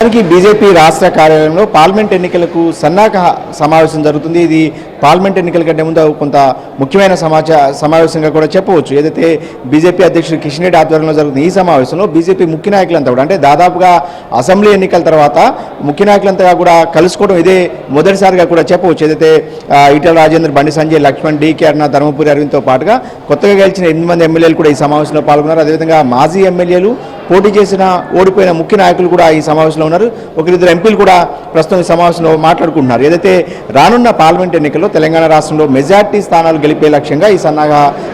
BJP రాష్ట్ర కార్యాలయంలో parliament ఎన్నికలకు సన్నాహక సమావేశం జరుగుతుంది. ఇది పార్లమెంట్ ఎన్నికల కంటే ముందు కొంత ముఖ్యమైన సమావేశంగా కూడా చెప్పవచ్చు. ఏదైతే బీజేపీ అధ్యక్షుడు కిషన్ రెడ్డి ఆధ్వర్యంలో జరుగుతుంది ఈ సమావేశంలో బీజేపీ ముఖ్య నాయకులంతా కూడా అంటే దాదాపుగా అసెంబ్లీ ఎన్నికల తర్వాత ముఖ్య నాయకులంతా కూడా కలుసుకోవడం ఇదే మొదటిసారిగా కూడా చెప్పవచ్చు. ఏదైతే ఈటెల రాజేందర్, బండి సంజయ్, లక్ష్మణ్, డీకే అరుణ, ధర్మపురి అరవింద్తో పాటుగా కొత్తగా గెలిచిన 8 మంది ఎమ్మెల్యేలు కూడా ఈ సమావేశంలో పాల్గొన్నారు. అదేవిధంగా మాజీ ఎమ్మెల్యేలు, పోటీ చేసిన ఓడిపోయిన ముఖ్య నాయకులు కూడా ఈ సమావేశంలో ఉన్నారు. ఒకరిద్దరు ఎంపీలు కూడా ప్రస్తుతం ఈ సమావేశంలో మాట్లాడుకుంటున్నారు. ఏదైతే రానున్న పార్లమెంట్ ఎన్నికల్లో తెలంగాణ రాష్ట్రంలో మెజార్టీ స్థానాలు గెలిపే లక్ష్యంగా ఈ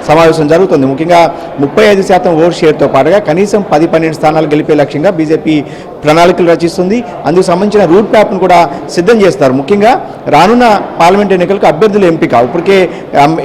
సమావేశం జరుగుతుంది. ముఖ్యంగా 35% ఓట్ షేర్తో పాటుగా కనీసం 10-12 స్థానాలు గెలిపే లక్ష్యంగా బీజేపీ ప్రణాళికలు రచిస్తుంది. అందుకు సంబంధించిన రూట్ మ్యాప్ను కూడా సిద్ధం చేస్తారు. ముఖ్యంగా రానున్న పార్లమెంట్ ఎన్నికలకు అభ్యర్థుల ఎంపిక ఇప్పటికే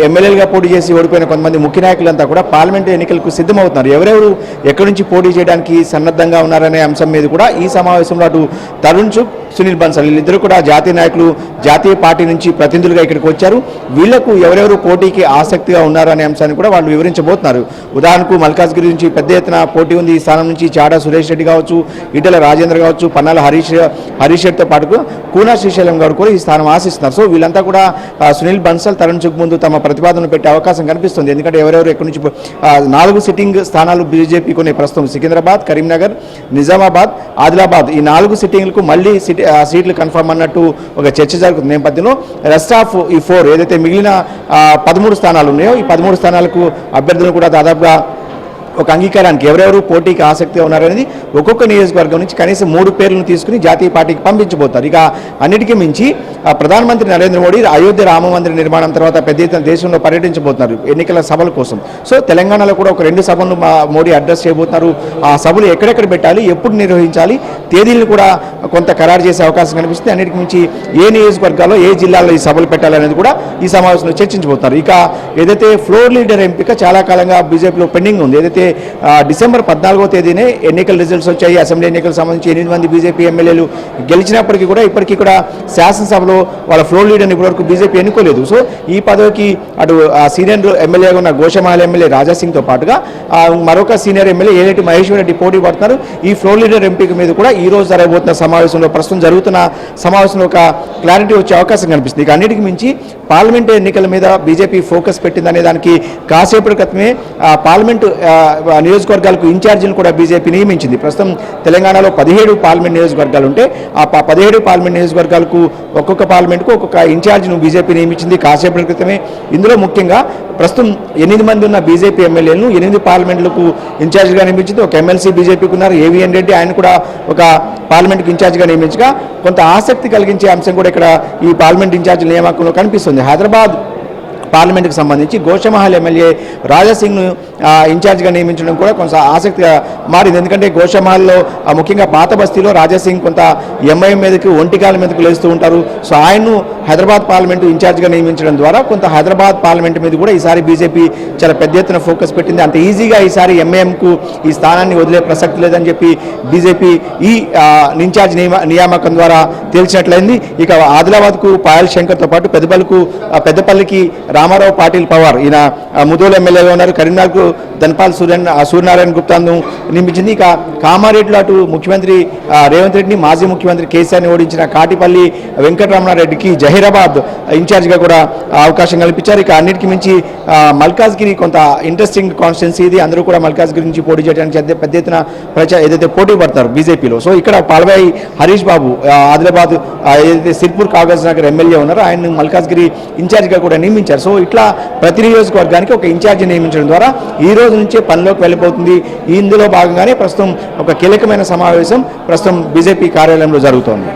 ఎమ్మెల్యేలుగా పోటీ చేసి ఓడిపోయిన కొంతమంది ముఖ్య నాయకులంతా కూడా పార్లమెంట్ ఎన్నికలకు సిద్ధమవుతున్నారు. ఎవరెవరు ఎక్కడి నుంచి పోటీ చేయడానికి సన్నద్ధంగా ఉన్నారనే అంశం మీద కూడా ఈ సమావేశంలో అటు తరుణ్ చుగ్, సునీల్ బన్సల్ వీళ్ళిద్దరూ కూడా జాతీయ నాయకులు, జాతీయ పార్టీ నుంచి ప్రతినిధులుగా ఇక్కడికి వచ్చారు. వీళ్లకు ఎవరెవరు పోటీకి ఆసక్తిగా ఉన్నారు అనే అంశాన్ని కూడా వాళ్ళు వివరించబోతున్నారు. ఉదాహరణకు మల్కాజ్గిరి నుంచి పెద్ద ఎత్తున పోటీ ఉంది. ఈ స్థానం నుంచి చాడా సురేష్ రెడ్డి కావచ్చు, ఈటెల రాజేంద్ర కావచ్చు, పన్నాల హరీష్ రెడ్డితో పాటు కూనా శ్రీశైలం గారు కూడా ఈ స్థానం ఆశిస్తున్నారు. సో వీళ్ళంతా కూడా సునీల్ బన్సల్, తరుణ్ చుగ్ ముందు తమ ప్రతిపాదనలు పెట్టే అవకాశం కనిపిస్తుంది. ఎందుకంటే ఎవరెవరు ఎక్కడి నుంచి 4 సిట్టింగ్ స్థానాలు బీజేపీ కొన్ని ప్రస్తుతం సికింద్రాబాద్, కరీంనగర్, నిజామాబాద్, ఆదిలాబాద్ ఈ 4 సిట్టింగ్లకు మళ్ళీ సీట్లు కన్ఫర్మ్ అన్నట్టు ఒక చర్చ జరుగుతుంది నేపథ్యంలో రెస్ట్ ఆఫ్ ఈ 4 ఏదైతే మిగిలిన 13 స్థానాలు ఉన్నాయో ఈ 13 స్థానాలకు అభ్యర్థులు కూడా దాదాపుగా ఒక అంగీకారానికి ఎవరెవరు పోటీకి ఆసక్తిగా ఉన్నారనేది ఒక్కొక్క నియోజకవర్గం నుంచి కనీసం 3 పేర్లను తీసుకుని జాతీయ పార్టీకి పంపించబోతారు. ఇక అన్నిటికీ మించి ప్రధానమంత్రి నరేంద్ర మోడీ అయోధ్య రామ మందిర నిర్మాణం తర్వాత పెద్ద ఎత్తున దేశంలో పర్యటించబోతున్నారు ఎన్నికల సభల కోసం. సో తెలంగాణలో కూడా ఒక 2 సభలను మోడీ అడ్రస్ చేయబోతున్నారు. ఆ సభలు ఎక్కడెక్కడ పెట్టాలి, ఎప్పుడు నిర్వహించాలి, తేదీలను కూడా కొంత ఖరారు చేసే అవకాశం కనిపిస్తుంది. అన్నిటికీ మించి ఏ నియోజకవర్గాల్లో, ఏ జిల్లాల్లో ఈ సభలు పెట్టాలనేది కూడా ఈ సమావేశంలో చర్చించబోతున్నారు. ఇక ఏదైతే ఫ్లోర్ లీడర్ ఎంపిక చాలా కాలంగా బీజేపీలో పెండింగ్ ఉంది. ఏదైతే డిసెంబర్ 14వ తేదీనే ఎన్నికల రిజల్ట్స్ వచ్చాయి. అసెంబ్లీ ఎన్నికలకు సంబంధించి 8 మంది బీజేపీ ఎమ్మెల్యేలు గెలిచినప్పటికీ కూడా ఇప్పటికీ కూడా శాసనసభలో వాళ్ళ ఫ్లోర్ లీడర్ని ఇప్పటివరకు బీజేపీ ఎన్నుకోలేదు. సో ఈ పదవికి అటు సీనియర్ ఎమ్మెల్యేగా ఉన్న గోషమాల ఎమ్మెల్యే రాజాసింగ్తో పాటుగా మరొక సీనియర్ ఎమ్మెల్యే ఏలేటి మహేశ్వర్ రెడ్డి పోటీ పడుతున్నారు. ఈ ఫ్లోర్ లీడర్ ఎంపిక మీద కూడా ఈ రోజు జరగబోతున్న సమావేశంలో ప్రస్తుతం జరుగుతున్న సమావేశంలో ఒక క్లారిటీ వచ్చే అవకాశం కనిపిస్తుంది. ఇక అన్నిటికీ మించి పార్లమెంటు ఎన్నికల మీద బీజేపీ ఫోకస్ పెట్టిందనే దానికి కాసేపటి క్రితమే పార్లమెంటు నియోజకవర్గాలకు ఇన్ఛార్జీలు కూడా బీజేపీ నియమించింది. ప్రస్తుతం తెలంగాణలో 17 పార్లమెంట్ నియోజకవర్గాలు ఉంటే ఆ 17 పార్లమెంట్ నియోజకవర్గాలకు ఒక్కొక్క పార్లమెంట్కు ఒక్కొక్క ఇన్ఛార్జిను బీజేపీ నియమించింది కాసేపటి క్రితమే. ఇందులో ముఖ్యంగా ప్రస్తుతం 8 మంది ఉన్న బీజేపీ ఎమ్మెల్యేలను 8 పార్లమెంట్లకు ఇన్ఛార్జిగా నియమించింది. ఒక ఎమ్మెల్సీ బీజేపీకి ఉన్నారు, ఏవిఎన్ రెడ్డి, ఆయన కూడా ఒక పార్లమెంట్కి ఇన్ఛార్జిగా నియమించగా కొంత ఆసక్తి కలిగించే అంశం కూడా ఇక్కడ ఈ పార్లమెంట్ ఇన్ఛార్జి నియామకంలో కనిపిస్తుంది. హైదరాబాద్ పార్లమెంట్కి సంబంధించి గోషమహల్ ఎమ్మెల్యే రాజాసింగ్ను ఇన్ఛార్జిగా నియమించడం కూడా కొంత ఆసక్తిగా మారింది. ఎందుకంటే గోషమహల్లో ముఖ్యంగా పాత బస్తీలో రాజాసింగ్ కొంత ఎంఐఎం మీదకి ఒంటికాల మీదకు లేస్తూ ఉంటారు. సో ఆయన్ను హైదరాబాద్ పార్లమెంటు ఇన్ఛార్జిగా నియమించడం ద్వారా కొంత హైదరాబాద్ పార్లమెంటు మీద కూడా ఈసారి బీజేపీ చాలా పెద్ద ఎత్తున ఫోకస్ పెట్టింది. అంత ఈజీగా ఈసారి ఎంఐఎంకు ఈ స్థానాన్ని వదిలే ప్రసక్తి లేదని చెప్పి బీజేపీ ఈ ఇన్ఛార్జ్ నియామకం ద్వారా తేల్చినట్లయింది. ఇక ఆదిలాబాద్కు పాయల్ శంకర్తో పాటు పెద్దపల్లికి రామారావు పాటిల్ పవార్ ఈయన ముదోల్ ఎమ్మెల్యేగా ఉన్నారు. కరీంనగర్కు ధన్పాల్ సూర్యనారాయణ గుప్తాను నియమించింది. ఇక కామారెడ్డిలో అటు ముఖ్యమంత్రి రేవంత్ రెడ్డిని, మాజీ ముఖ్యమంత్రి కేసీఆర్ని ఓడించిన కాటిపల్లి వెంకటరమణారెడ్డికి జహీరాబాద్ ఇన్ఛార్జిగా కూడా అవకాశం కల్పించారు. ఇక అన్నిటికీ మించి మల్కాజ్గిరి కొంత ఇంట్రెస్టింగ్ కాన్స్టిట్యున్సీ ఇది. అందరూ కూడా మల్కాజ్గిరి నుంచి పోటీ చేయడానికి పెద్ద ఎత్తున ఏదైతే పోటీ పడతారు బీజేపీలో. సో ఇక్కడ పాల్వాయి హరీష్ బాబు ఆదిలాబాద్ ఏదైతే సిర్పూర్ కాగజ్ నగర్ ఎమ్మెల్యే ఉన్నారో ఆయన మల్కాజ్గిరి ఇన్ఛార్జిగా కూడా నియమించారు. సో ఇట్లా ప్రతి నియోజకవర్గానికి ఒక ఇన్ఛార్జి నియమించడం ద్వారా ఈ రోజు నుంచే పనిలోకి వెళ్ళిపోతుంది. ఇందులో భాగంగానే ప్రస్తుతం ఒక కీలకమైన సమావేశం ప్రస్తుతం బీజేపీ కార్యాలయంలో జరుగుతోంది.